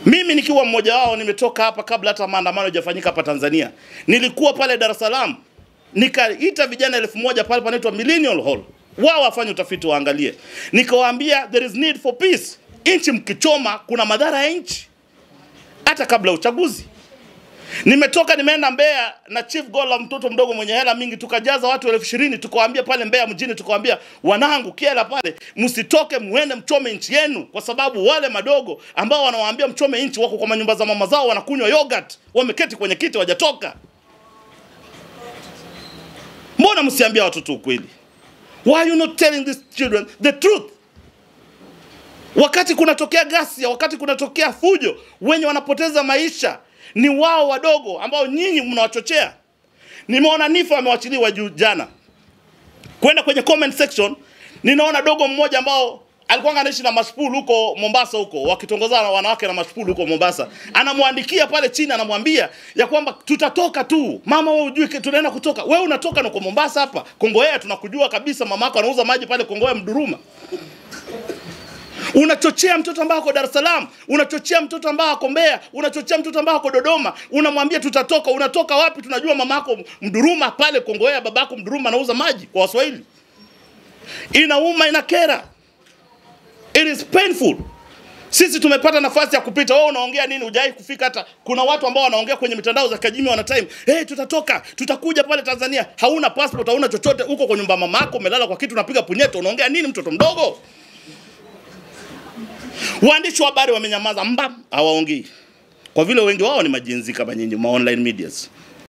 Mimi nikiwa mmoja wao nimetoka hapa kabla hata maandamano hajafanyika hapa Tanzania. Nilikuwa pale Dar es Salaam. Nikaita vijana 1000 pale panaitwa Millennium Hall. Wao wafanye utafiti waangalie. Nikawaambia there is need for peace. Inchi mkichoma kuna madhara ya inchi. Hata kabla uchaguzi. Nimetoka nimeenda Mbeya na Chief Gola mtoto mdogo mwenye hela mingi, tukajaza watu 20,000 tukawaambia pale Mbeya mjini, tukawaambia wanangu kiela pale msitoke muende mchome inchi yenu, kwa sababu wale madogo ambao wanawaambia mchome inchi wako kwa manyumba za mama zao wanakunywa yogurt, wameketi kwenye kiti wajatoka. Mbona msiambia watoto ukweli? Why are you not telling these children the truth? Wakati kunatokea ghasia, wakati kunatokea fujo, wenye wanapoteza maisha ni wao wadogo ambao nyinyi mnawachochea. Nimeona Nifa amewachiliwa jana. Kwenda kwenye comment section, ninaona dogo mmoja ambao alikuwa anaishi na mashpulu huko Mombasa huko, wakitongozana na wanawake na mashpulu huko Mombasa. Anamwandikia pale chini, anamwambia ya kwamba tutatoka tu. Mama wewe hujui tunaenda kutoka. Wewe unatoka na kwa Mombasa hapa. Kongowea tunakujua kabisa, mamako anauza maji pale Kongowea Mduruma. Unachochea mtoto ambaye ako Dar es Salaam, unachochea mtoto ambaye ako Mbeya, unachochea mtoto ambaye ako Dodoma, unamwambia tutatoka. Unatoka wapi? Tunajua mamako Mduruma pale Kongowea, babako Mduruma anauza maji kwa Waswahili. Inauma, inakera. It is painful. Sisi tumepata nafasi ya kupita, wewe unaongea nini? Hujai kufika hata. Kuna watu ambao wanaongea kwenye mitandao za kijamii wana time. Tutatoka, tutakuja pale Tanzania. Hauna passport, hauna chochote, uko kwa nyumba mamako, umelala kwa kitu unapiga punyeto, unaongea nini mtoto mdogo? Waandishi wa habari wamenyamaza, hawaongei. Kwa vile wengi wao ni majinzi kama nyinyi, ma online medias.